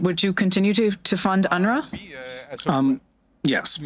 Would you continue to fund UNRWA? Yes.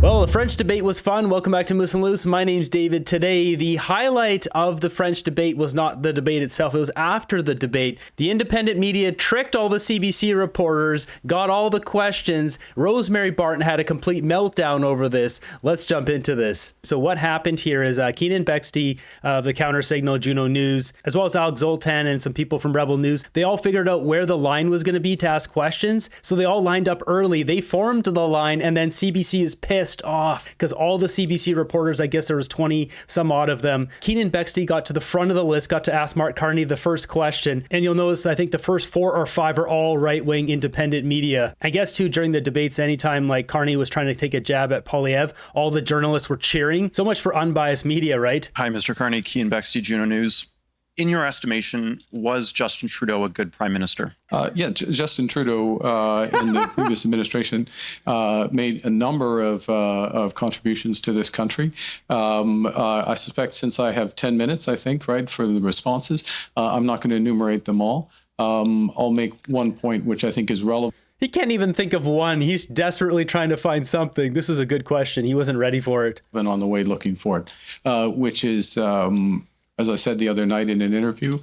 Well, the French debate was fun. Welcome back to Moose and Loose. My name's David. Today, the highlight of the French debate was not the debate itself. It was after the debate. The independent media tricked all the CBC reporters, got all the questions. Rosemary Barton had a complete meltdown over this. Let's jump into this. So what happened here is Keenan Bexte of the Counter Signal, Juno News, as well as Alex Zoltan and some people from Rebel News, they all figured out where the line was going to be to ask questions. So they all lined up early. They formed the line, and then CBC is pissed off because all the CBC reporters, I guess there was 20 some odd of them. Keenan Bexte got to the front of the list, got to ask Mark Carney the first question. And you'll notice, I think the first 4 or 5 are all right-wing independent media. I guess too, during the debates, anytime like Carney was trying to take a jab at Poilievre, all the journalists were cheering. So much for unbiased media, right? Hi, Mr. Carney, Keenan Bexte, Juno News. In your estimation, was Justin Trudeau a good prime minister? Yeah, Justin Trudeau in the previous administration made a number of contributions to this country. I suspect since I have 10 minutes, I think, right, for the responses, I'm not going to enumerate them all. I'll make one point which I think is relevant. He can't even think of one. He's desperately trying to find something. This is a good question. He wasn't ready for it. Been on the way looking for it, which is... as I said the other night in an interview,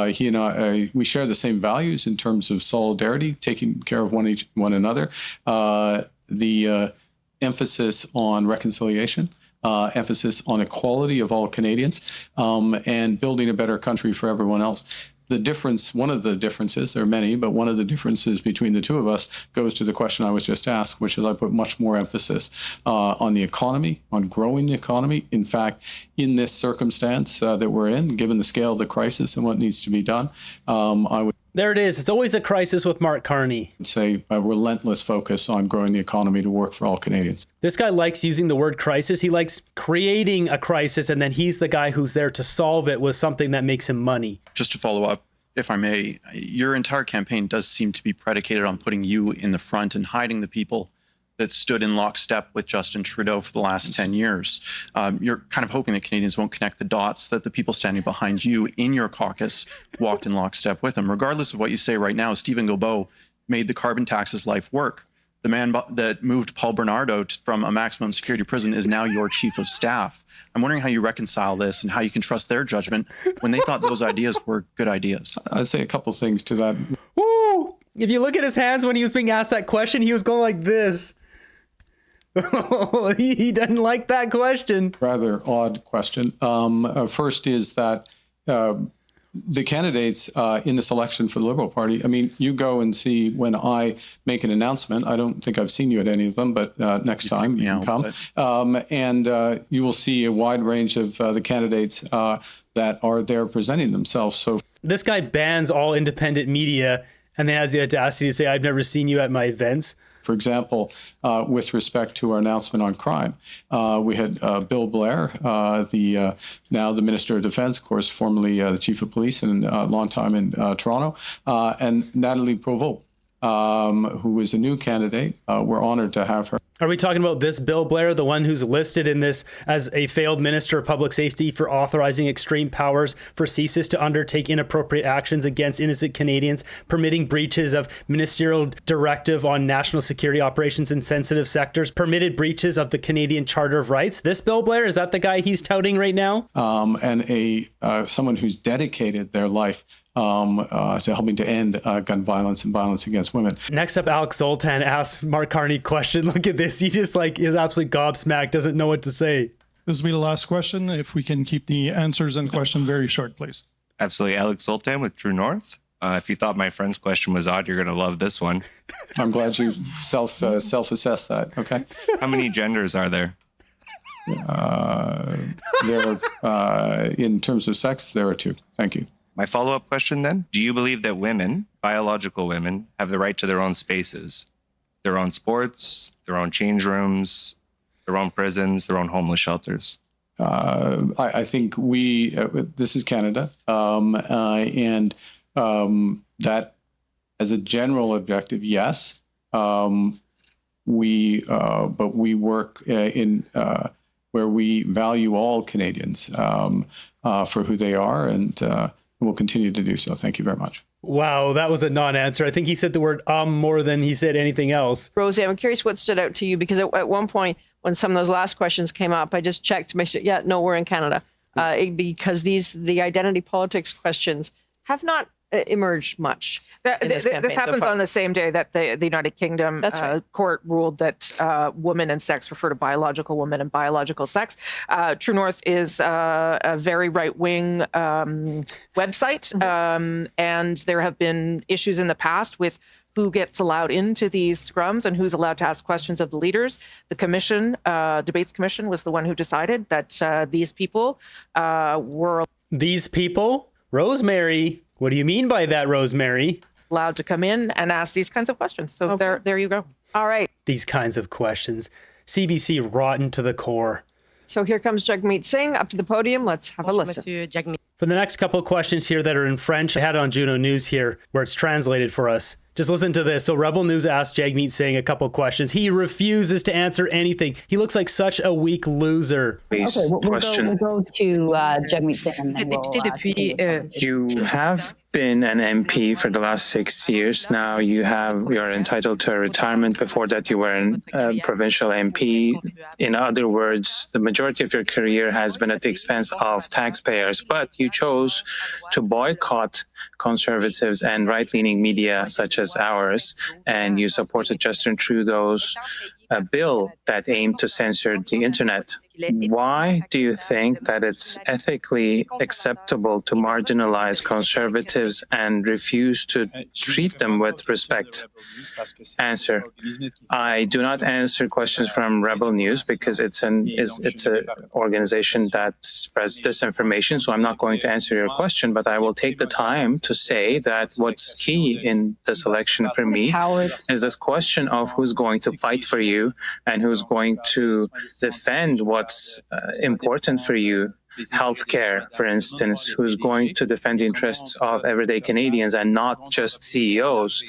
he and I, we share the same values in terms of solidarity, taking care of one another, the emphasis on reconciliation, emphasis on equality of all Canadians, and building a better country for everyone else. The difference, one of the differences, there are many, but one of the differences between the two of us goes to the question I was just asked, which is I put much more emphasis on the economy, on growing the economy. In fact, in this circumstance that we're in, given the scale of the crisis and what needs to be done, I would There it is. It's always a crisis with Mark Carney. say a relentless focus on growing the economy to work for all Canadians. This guy likes using the word crisis. He likes creating a crisis, and then he's the guy who's there to solve it with something that makes him money. Just to follow up, if I may, your entire campaign does seem to be predicated on putting you in the front and hiding the people that stood in lockstep with Justin Trudeau for the last 10 years. You're kind of hoping that Canadians won't connect the dots, that the people standing behind you in your caucus walked in lockstep with him. Regardless of what you say right now, Stephen Guilbeault made the carbon tax's life work. The man that moved Paul Bernardo from a maximum security prison is now your chief of staff. I'm wondering how you reconcile this and how you can trust their judgment when they thought those ideas were good ideas. I'd say a couple things to that. Woo! If you look at his hands when he was being asked that question, he was going like this. He doesn't like that question. Rather odd question. First is that the candidates in this election for the Liberal Party, I mean, you go and see when I make an announcement. I don't think I've seen you at any of them, but next time you can come. And you will see a wide range of the candidates that are there presenting themselves. So This guy bans all independent media and then has the audacity to say, I've never seen you at my events. for example, with respect to our announcement on crime, we had Bill Blair, now the Minister of Defense, of course, formerly the Chief of Police and a long time in Toronto, and Natalie Provost, who is a new candidate. We're honored to have her. Are we talking about this Bill Blair, the one who's listed in this as a failed Minister of Public Safety for authorizing extreme powers for CSIS to undertake inappropriate actions against innocent Canadians, permitting breaches of ministerial directive on national security operations in sensitive sectors, permitted breaches of the Canadian Charter of Rights? This Bill Blair, is that the guy he's touting right now? And someone who's dedicated their life to helping to end gun violence and violence against women. Next up, Alex Zoltan asks Mark Carney a question. Look at this. He just is absolutely gobsmacked, doesn't know what to say. This will be the last question. If we can keep the answers and question very short, please. Absolutely. Alex Zoltan with True North. If you thought my friend's question was odd, you're going to love this one. I'm glad you self-assessed that. Okay. How many genders are there? In terms of sex, there are 2. Thank you. My follow-up question then, do you believe that women, biological women, have the right to their own spaces, their own sports, their own change rooms, their own prisons, their own homeless shelters? I think this is Canada, and that as a general objective, yes. But we work in where we value all Canadians for who they are, and we'll continue to do so. Thank you very much. Wow, that was a non-answer. I think he said the word more than he said anything else. Rosie, I'm curious what stood out to you, because at one point when some of those last questions came up, I just checked to make sure, yeah, no, we're in Canada. Because the identity politics questions have not emerged much. This happens on the same day that the United Kingdom court ruled that woman and sex refer to biological woman and biological sex. True North is a very right-wing website, and there have been issues in the past with who gets allowed into these scrums and who's allowed to ask questions of the leaders. The commission, Debates Commission, was the one who decided that these people were... These people? Rosemary, what do you mean by that, Rosemary? ...allowed to come in and ask these kinds of questions. So there you go. All right. These kinds of questions. CBC rotten to the core. So here comes Jagmeet Singh up to the podium. Let's have a listen. For the next couple of questions here that are in French, I had it on Juno News here where it's translated for us. Just listen to this. So Rebel News asked Jagmeet Singh a couple of questions. He refuses to answer anything. He looks like such a weak loser. Okay, we'll go to Jagmeet Singh. And then You have been an MP for the last 6 years. Now you're entitled to a retirement. Before that, you were a provincial MP. In other words, the majority of your career has been at the expense of taxpayers, but you chose to boycott conservatives and right-leaning media such as ours, and you supported Justin Trudeau's bill that aimed to censor the internet. Why do you think that it's ethically acceptable to marginalize conservatives and refuse to treat them with respect? Answer: I do not answer questions from Rebel News because it's an organization that spreads disinformation. So I'm not going to answer your question, but I will take the time to say that what's key in this election for me is this question of who's going to fight for you and who's going to defend what's important for you. Healthcare, for instance, who's going to defend the interests of everyday Canadians and not just CEOs.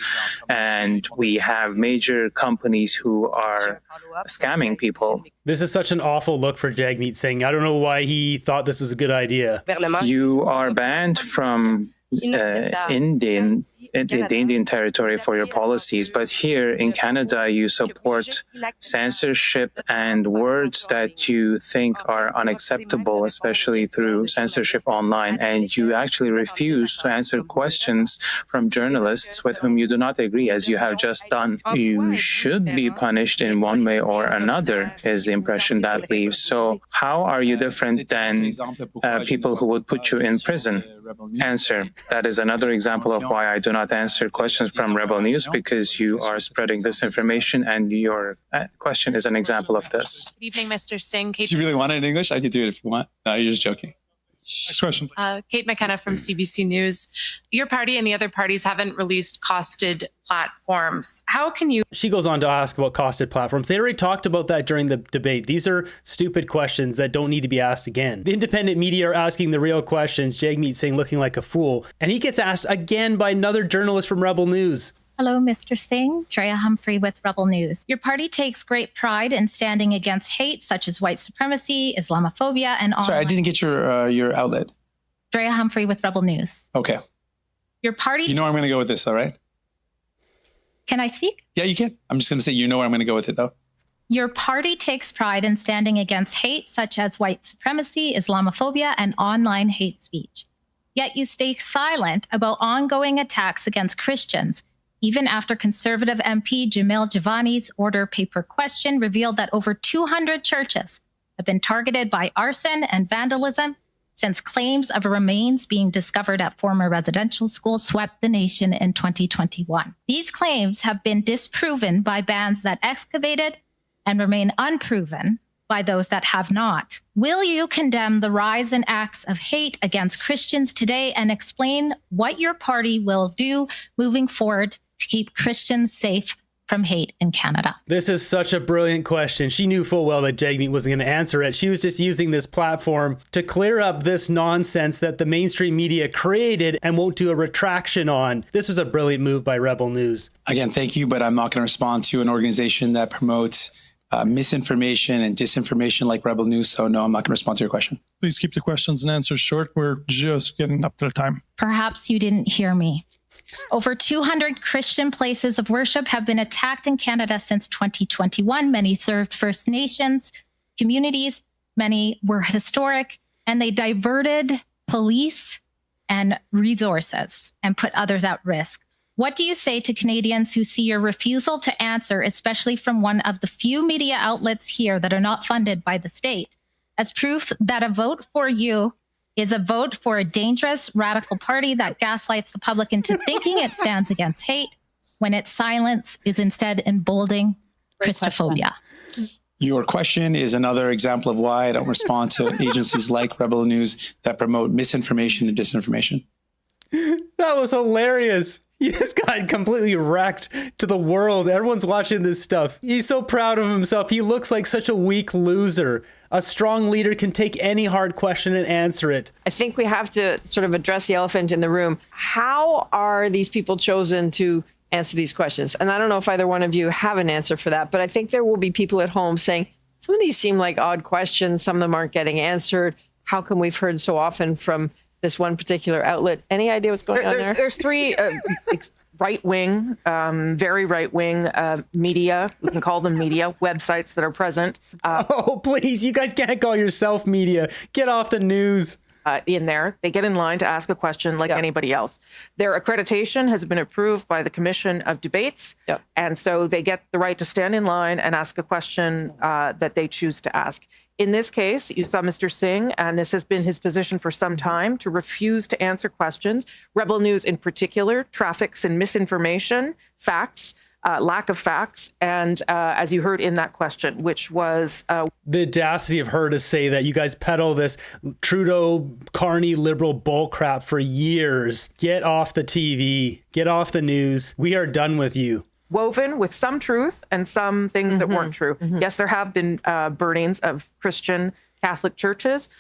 And we have major companies who are scamming people. This is such an awful look for Jagmeet Singh. I don't know why he thought this was a good idea. You are banned from the Indian territory for your policies, but here in Canada you support censorship and words that you think are unacceptable, especially through censorship online, and you actually refuse to answer questions from journalists with whom you do not agree, as you have just done. You should be punished in one way or another, is the impression that leaves. So how are you different than people who would put you in prison? Answer: that is another example of why I do not answer questions from Rebel News, because you are spreading this information, and your question is an example of this. Good evening, Mr. Singh. Do you really want it in English? I could do it if you want. No, you're just joking. Next question. Kate McKenna from CBC News. Your party and the other parties haven't released costed platforms. How can you... She goes on to ask about costed platforms. They already talked about that during the debate. These are stupid questions that don't need to be asked again. The independent media are asking the real questions. Jagmeet Singh looking like a fool. And he gets asked again by another journalist from Rebel News. Hello, Mr. Singh. Drea Humphrey with Rebel News. Your party takes great pride in standing against hate such as white supremacy, Islamophobia, and all. Sorry, I didn't get your outlet. Drea Humphrey with Rebel News. Okay. Your party... You know where I'm going to go with this, all right? Can I speak? Yeah, you can. I'm just going to say you know where I'm going to go with it, though. Your party takes pride in standing against hate such as white supremacy, Islamophobia, and online hate speech. Yet you stay silent about ongoing attacks against Christians, even after Conservative MP Jamil Javani's order paper question revealed that over 200 churches have been targeted by arson and vandalism since claims of remains being discovered at former residential schools swept the nation in 2021. These claims have been disproven by bands that excavated and remain unproven by those that have not. Will you condemn the rise in acts of hate against Christians today and explain what your party will do moving forward to keep Christians safe from hate in Canada? This is such a brilliant question. She knew full well that Jagmeet wasn't going to answer it. She was just using this platform to clear up this nonsense that the mainstream media created and won't do a retraction on. This was a brilliant move by Rebel News. Again, thank you, but I'm not going to respond to an organization that promotes misinformation and disinformation like Rebel News. So no, I'm not going to respond to your question. Please keep the questions and answers short. We're just getting up to the time. Perhaps you didn't hear me. Over 200 Christian places of worship have been attacked in Canada since 2021. Many served First Nations communities, many were historic, and they diverted police and resources and put others at risk. What do you say to Canadians who see your refusal to answer, especially from one of the few media outlets here that are not funded by the state, as proof that a vote for you is a vote for a dangerous radical party that gaslights the public into thinking it stands against hate when its silence is instead emboldening Christophobia? Your question is another example of why I don't respond to agencies like Rebel News that promote misinformation and disinformation. That was hilarious. He just got completely wrecked to the world. Everyone's watching this stuff. He's so proud of himself. He looks like such a weak loser. A strong leader can take any hard question and answer it. I think we have to sort of address the elephant in the room. How are these people chosen to answer these questions? And I don't know if either one of you have an answer for that, but I think there will be people at home saying, some of these seem like odd questions. Some of them aren't getting answered. How come we've heard so often from this one particular outlet? Any idea what's going on there? There's three right-wing, very right-wing media, we can call them media, websites that are present. Oh, please, you guys can't call yourself media. Get off the news. In there. They get in line to ask a question like anybody else. Their accreditation has been approved by the Commission of Debates. And so they get the right to stand in line and ask a question that they choose to ask. In this case, you saw Mr. Singh, and this has been his position for some time, to refuse to answer questions. Rebel News in particular traffics in misinformation, facts, lack of facts, and as you heard in that question, which was... the audacity of her to say that you guys peddle this Trudeau, Carney, liberal bullcrap for years. Get off the TV. Get off the news. We are done with you. Woven with some truth and some things that weren't true. Yes, there have been burnings of Christian Catholic churches.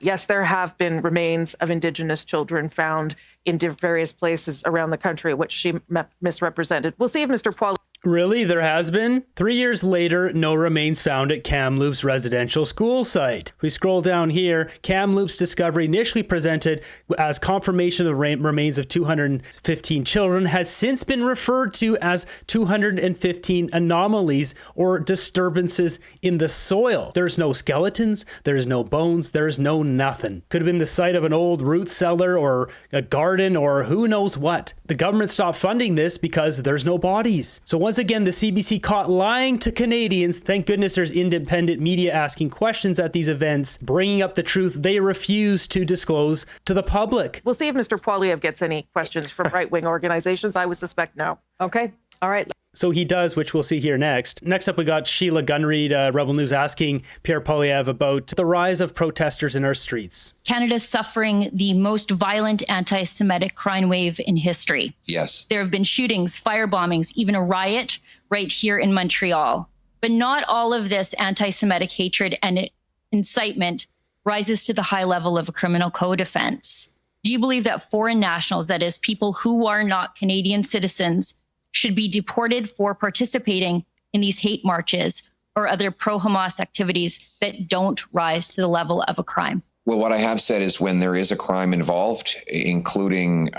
Yes, there have been remains of Indigenous children found in various places around the country, which she misrepresented. We'll see if Mr. Poilievre... Really? There has been? 3 years later, no remains found at Kamloops residential school site. If we scroll down here, Kamloops discovery, initially presented as confirmation of remains of 215 children, has since been referred to as 215 anomalies or disturbances in the soil. There's no skeletons, there's no bones, there's no nothing. Could have been the site of an old root cellar or a garden or who knows what. The government stopped funding this because there's no bodies. So once again, the CBC caught lying to Canadians. Thank goodness there's independent media asking questions at these events, bringing up the truth they refuse to disclose to the public. We'll see if Mr. Poilievre gets any questions from right-wing organizations. I would suspect no. Okay. All right. So he does, which we'll see here next. Next up, we got Sheila Gunreed, Rebel News, asking Pierre Poilievre about the rise of protesters in our streets. Canada's suffering the most violent anti-Semitic crime wave in history. Yes. There have been shootings, firebombings, even a riot right here in Montreal. But not all of this anti-Semitic hatred and incitement rises to the high level of a criminal code offense. Do you believe that foreign nationals, that is, people who are not Canadian citizens, should be deported for participating in these hate marches or other pro-Hamas activities that don't rise to the level of a crime? Well, what I have said is when there is a crime involved, including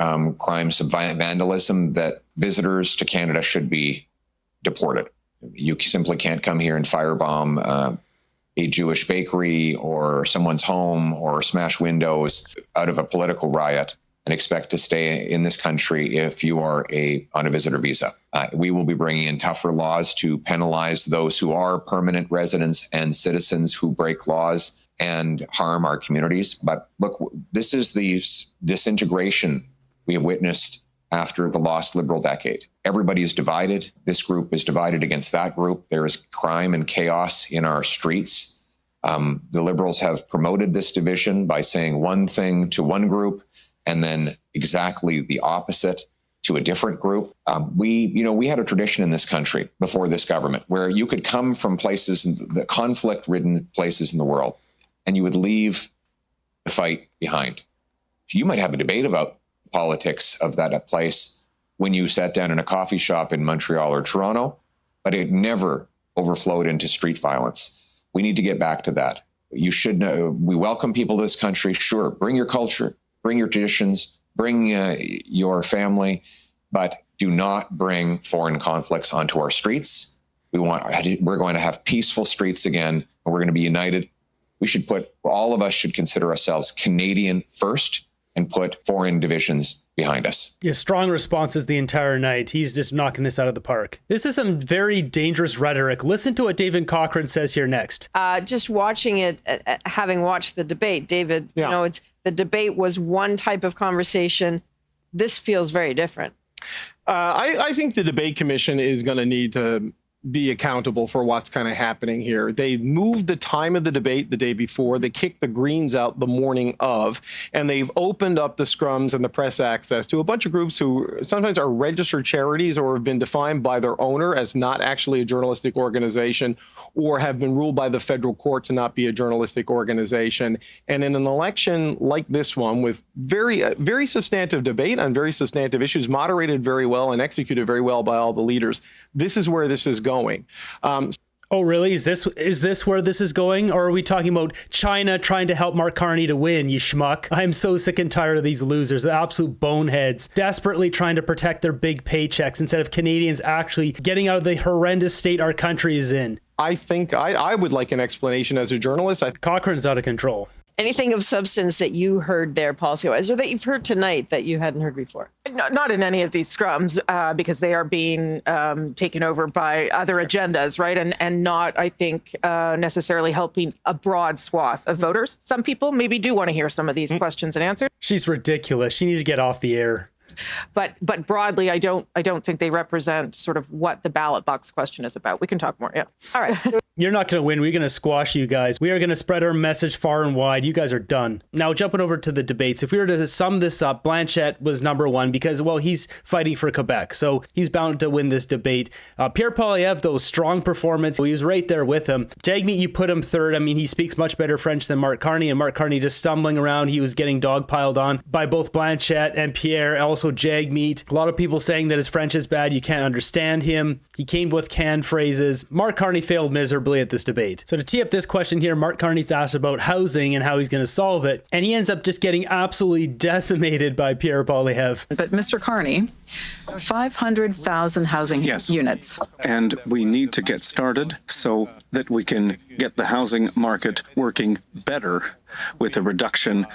crimes of vandalism, that visitors to Canada should be deported. You simply can't come here and firebomb a Jewish bakery or someone's home or smash windows out of a political riot and expect to stay in this country if you are on a visitor visa. We will be bringing in tougher laws to penalize those who are permanent residents and citizens who break laws and harm our communities. But look, this is the disintegration we have witnessed after the lost Liberal decade. Everybody is divided. This group is divided against that group. There is crime and chaos in our streets. The Liberals have promoted this division by saying one thing to one group and then exactly the opposite to a different group. We had a tradition in this country before this government where you could come from places, the conflict-ridden places in the world, and you would leave the fight behind. You might have a debate about politics of that place when you sat down in a coffee shop in Montreal or Toronto, but it never overflowed into street violence. We need to get back to that. You should know, we welcome people to this country. Sure, bring your culture, bring your traditions, bring your family, but do not bring foreign conflicts onto our streets. We're going to have peaceful streets again, and we're going to be united. All of us should consider ourselves Canadian first and put foreign divisions behind us. Yeah, strong responses the entire night. He's just knocking this out of the park. This is some very dangerous rhetoric. Listen to what David Cochrane says here next. Just watching it, having watched the debate, David, you know, the debate was one type of conversation. This feels very different. I think the debate commission is going to need to be accountable for what's kind of happening here. They moved the time of the debate the day before. They kicked the Greens out the morning of, and they've opened up the scrums and the press access to a bunch of groups who sometimes are registered charities or have been defined by their owner as not actually a journalistic organization, or have been ruled by the federal court to not be a journalistic organization. And in an election like this one, with very substantive debate on very substantive issues, moderated very well and executed very well by all the leaders, this is where this is going. Oh, really? Is this where this is going? Or are we talking about China trying to help Mark Carney to win, you schmuck? I'm so sick and tired of these losers, the absolute boneheads, desperately trying to protect their big paychecks instead of Canadians actually getting out of the horrendous state our country is in. I think I would like an explanation as a journalist. Cochrane's out of control. Anything of substance that you heard there policy-wise, or that you've heard tonight that you hadn't heard before? Not in any of these scrums, because they are being taken over by other agendas, right? And not, I think, necessarily helping a broad swath of voters. Some people maybe do want to hear some of these questions and answers. She's ridiculous. She needs to get off the air. But broadly, I don't think they represent sort of what the ballot box question is about. We can talk more. Yeah. All right. You're not going to win. We're going to squash you guys. We are going to spread our message far and wide. You guys are done. Now, jumping over to the debates. If we were to sum this up, Blanchette was number one because, well, he's fighting for Quebec. So he's bound to win this debate. Pierre Poilievre, though, strong performance. He was right there with him. Jagmeet, you put him third. I mean, he speaks much better French than Mark Carney, and Mark Carney just stumbling around. He was getting dogpiled on by both Blanchette and Pierre, also Jagmeet. A lot of people saying that his French is bad. You can't understand him. He came with canned phrases. Mark Carney failed miserably at this debate. So to tee up this question here, Mark Carney's asked about housing and how he's going to solve it, and he ends up just getting absolutely decimated by Pierre Poilievre. But Mr. Carney, 500,000 housing units. And we need to get started so that we can get the housing market working better with a reduction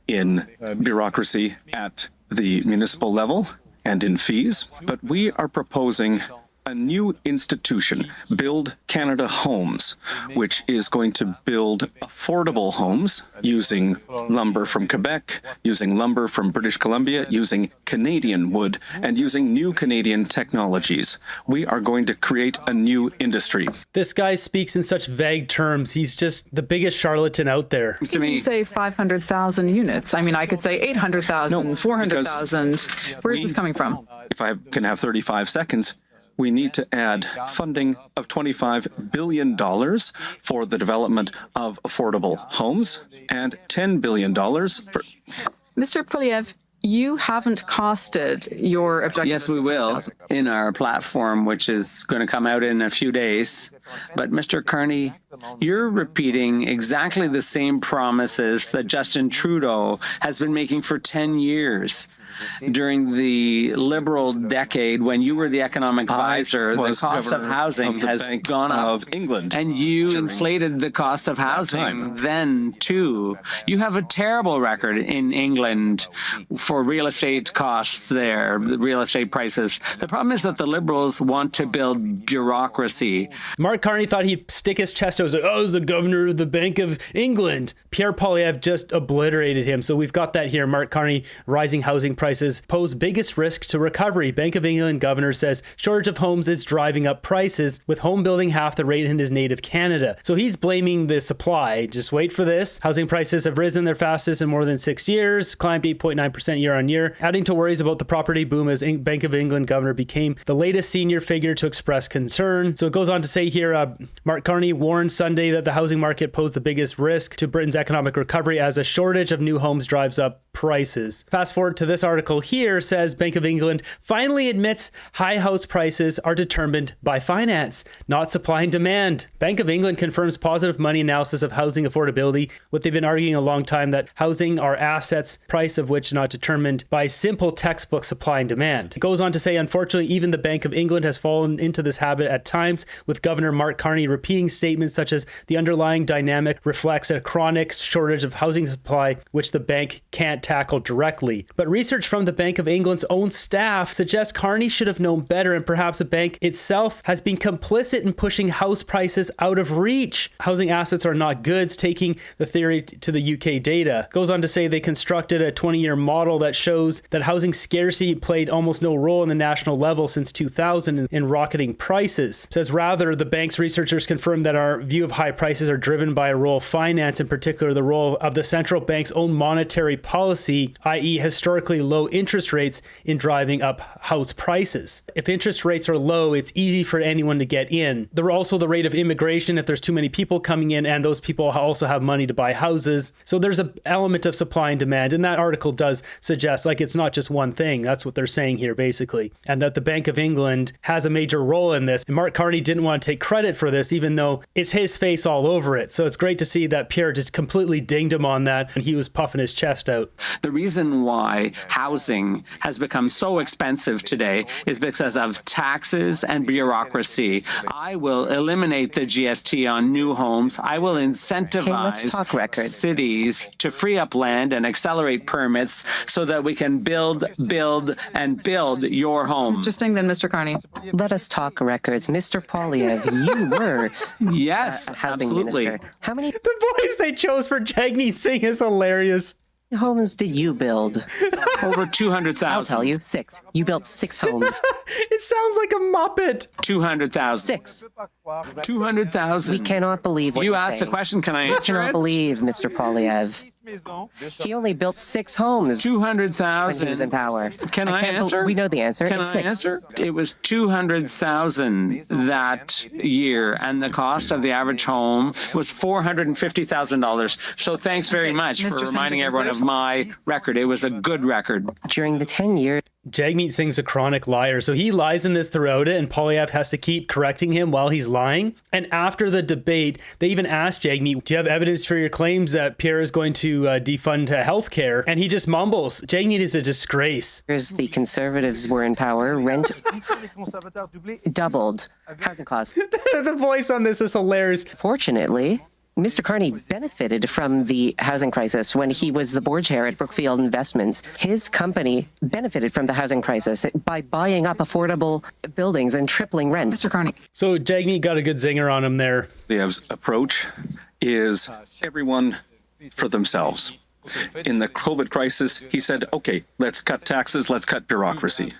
in bureaucracy at the municipal level and in fees. But we are proposing a new institution, Build Canada Homes, which is going to build affordable homes using lumber from Quebec, using lumber from British Columbia, using Canadian wood, and using new Canadian technologies. We are going to create a new industry. This guy speaks in such vague terms. He's just the biggest charlatan out there. To me, say 500,000 units. I mean, I could say 800,000, 400,000. Where's this coming from? If I can have 35 seconds, we need to add funding of $25 billion for the development of affordable homes and $10 billion for... Mr. Poilievre, you haven't costed your objectives. Yes, we will in our platform, which is going to come out in a few days. But Mr. Carney, you're repeating exactly the same promises that Justin Trudeau has been making for 10 years. During the Liberal decade, when you were the economic advisor, the cost of housing has gone up. Of England. And you inflated the cost of housing then, too. You have a terrible record in England for real estate costs there, real estate prices. The problem is that the Liberals want to build bureaucracy. Mark Carney thought he'd stick his chest out and say, oh, I was the governor of the Bank of England. Pierre Poilievre just obliterated him. So we've got that here. Mark Carney, rising housing prices pose biggest risk to recovery. Bank of England governor says shortage of homes is driving up prices, with home building half the rate in his native Canada. So he's blaming the supply. Just wait for this. Housing prices have risen their fastest in more than 6 years, climbed 8.9% year on year, adding to worries about the property boom as Bank of England governor became the latest senior figure to express concern. So it goes on to say here, Mark Carney warned Sunday that the housing market posed the biggest risk to Britain's economic recovery as a shortage of new homes drives up prices. Fast forward to this article here, says Bank of England finally admits high house prices are determined by finance, not supply and demand. Bank of England confirms positive money analysis of housing affordability, what they've been arguing a long time, that housing are assets, price of which not determined by simple textbook supply and demand. It goes on to say, unfortunately, even the Bank of England has fallen into this habit at times, with Governor Mark Carney repeating statements such as the underlying dynamic reflects a chronic shortage of housing supply, which the bank can't tackle directly. But research from the Bank of England's own staff suggests Carney should have known better, and perhaps the bank itself has been complicit in pushing house prices out of reach. Housing assets are not goods, taking the theory to the UK data. It goes on to say they constructed a 20-year model that shows that housing scarcity played almost no role in the national level since 2000 in rocketing prices. It says rather, the bank's researchers confirm that our view of high prices are driven by a role of finance, in particular the role of the central bank's own monetary policy, i.e. historically low interest rates, in driving up house prices. If interest rates are low, it's easy for anyone to get in. There are also the rate of immigration if there's too many people coming in, and those people also have money to buy houses. So there's an element of supply and demand, and that article does suggest like it's not just one thing. That's what they're saying here basically, and that the Bank of England has a major role in this. And Mark Carney didn't want to take credit for this, even though it's his face all over it. So it's great to see that Pierre just completely dinged him on that, and he was puffing his chest out. The reason why housing has become so expensive today is because of taxes and bureaucracy. I will eliminate the GST on new homes. I will incentivize cities to free up land and accelerate permits so that we can build your home. Mr. Singh, then Mr. Carney. Let us talk records. Mr. Poilievre, you were yes, housing absolutely. minister. How many The voice they chose for Jagmeet Singh is hilarious. homes did you build? Over 200,000. I'll tell you, 6. You built 6 homes. It sounds like a Muppet. 200,000. 6. 200,000. We cannot believe what you you're asked saying. a question. Can I answer I cannot it? believe, Mr. Poilievre. He only built 6 homes. 200,000. When he was in power. Can I answer? We know the answer. Can it's I 6. answer? It was 200,000 that year, and the cost of the average home was $450,000. So thanks very much for reminding everyone of my record. It was a good record. During the 10 years. Jagmeet Singh's a chronic liar, so he lies in this throughout it, and Poilievre has to keep correcting him while he's lying. And after the debate, they even asked Jagmeet, do you have evidence for your claims that Pierre is going to defund healthcare? And he just mumbles. Jagmeet is a disgrace. The Conservatives were in power. Rent doubled. Housing costs. The voice on this is hilarious. Fortunately, Mr. Carney benefited from the housing crisis when he was the board chair at Brookfield Investments. His company benefited from the housing crisis by buying up affordable buildings and tripling rents. Mr. Carney. So Jagmeet got a good zinger on him there. Poilievre's approach is everyone for themselves. In the COVID crisis, he said, okay, let's cut taxes, let's cut bureaucracy.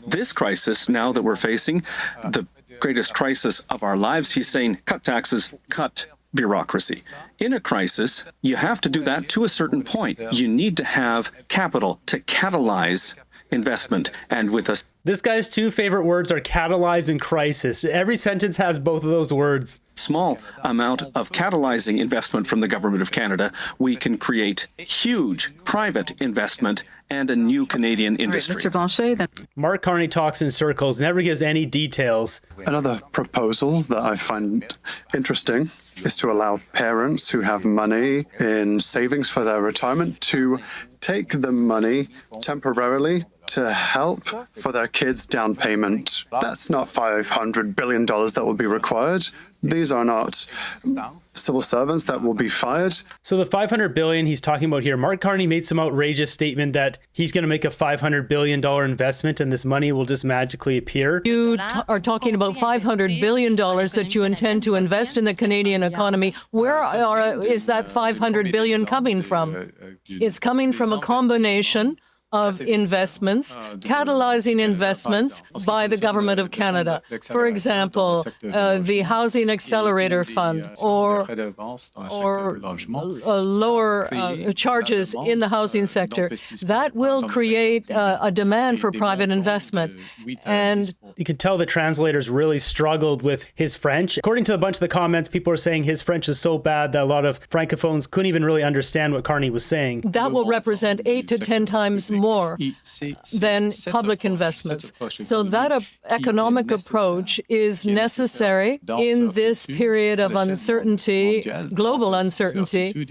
This crisis, now that we're facing, the greatest crisis of our lives, he's saying, cut taxes, cut bureaucracy. In a crisis, you have to do that to a certain point. You need to have capital to catalyze investment. And with us, this guy's 2 favorite words are catalyze and crisis. Every sentence has both of those words. Small amount of catalyzing investment from the government of Canada, we can create huge private investment and a new Canadian industry. Mr. Blanchet, then. Mark Carney talks in circles, never gives any details. Another proposal that I find interesting is to allow parents who have money in savings for their retirement to take the money temporarily to help for their kids' down payment. That's not $500 billion that will be required. These are not civil servants that will be fired. So the $500 billion he's talking about here, Mark Carney made some outrageous statement that he's going to make a $500 billion investment and this money will just magically appear. You are talking about $500 billion that you intend to invest in the Canadian economy. Where is that $500 billion coming from? It's coming from a combination of investments, catalyzing investments by the government of Canada. For example, the Housing Accelerator Fund or lower charges in the housing sector. That will create a demand for private investment. And you could tell the translators really struggled with his French. According to a bunch of the comments, people are saying his French is so bad that a lot of francophones couldn't even really understand what Carney was saying. That will represent 8 to 10 times more than public investments. So that economic approach is necessary in this period of uncertainty, global uncertainty.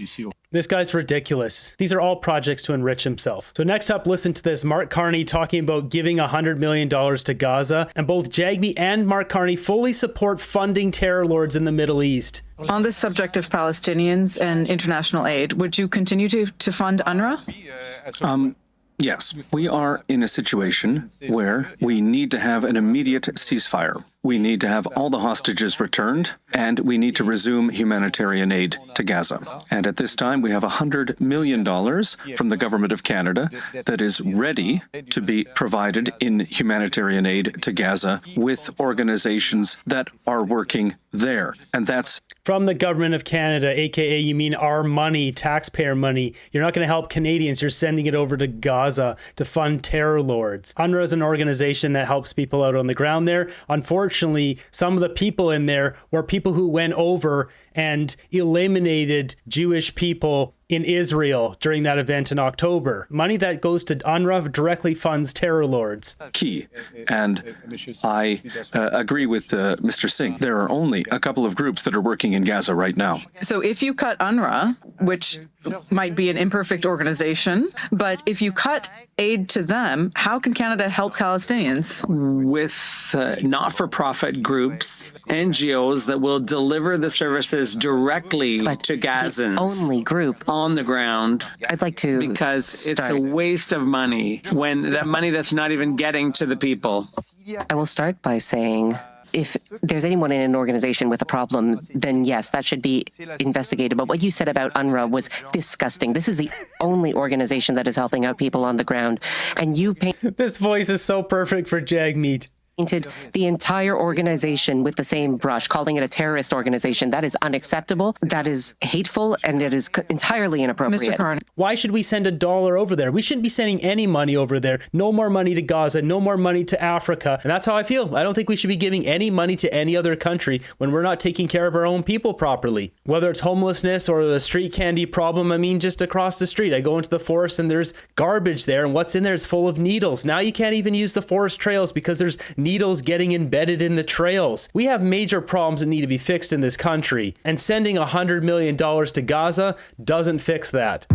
This guy's ridiculous. These are all projects to enrich himself. So next up, listen to this. Mark Carney talking about giving $100 million to Gaza. And both Jagmeet and Mark Carney fully support funding terror lords in the Middle East. On this subject of Palestinians and international aid, would you continue to fund UNRWA? Yes, we are in a situation where we need to have an immediate ceasefire. We need to have all the hostages returned, and we need to resume humanitarian aid to Gaza. And at this time, we have $100 million from the Government of Canada that is ready to be provided in humanitarian aid to Gaza with organizations that are working there. And that's from the Government of Canada, aka you mean our money, taxpayer money. You're not going to help Canadians. You're sending it over to Gaza to fund terror lords. UNRWA is an organization that helps people out on the ground there. Unfortunately, some of the people in there were people who went over and eliminated Jewish people in Israel during that event in October. Money that goes to UNRWA directly funds terror lords. Key. And I agree with Mr. Singh. There are only a couple of groups that are working in Gaza right now. So if you cut UNRWA, which might be an imperfect organization, but if you cut aid to them, how can Canada help Palestinians? With not-for-profit groups, NGOs that will deliver the services directly to Gazans. The only group on the ground. I'd like to because it's a waste of money when that money that's not even getting to the people. I will start by saying, if there's anyone in an organization with a problem, then yes, that should be investigated. But what you said about UNRWA was disgusting. This is the only organization that is helping out people on the ground. And you This voice is so perfect for Jagmeet. Painted the entire organization with the same brush, calling it a terrorist organization. That is unacceptable. That is hateful, and it is entirely inappropriate. Mr. Carney, why should we send $1 over there? We shouldn't be sending any money over there. No more money to Gaza, no more money to Africa. And that's how I feel. I don't think we should be giving any money to any other country when we're not taking care of our own people properly. Whether it's homelessness or the street candy problem, I mean, just across the street, I go into the forest and there's garbage there, and what's in there is full of needles. Now you can't even use the forest trails because there's needles getting embedded in the trails. We have major problems that need to be fixed in this country, and sending $100 million to Gaza doesn't fix that.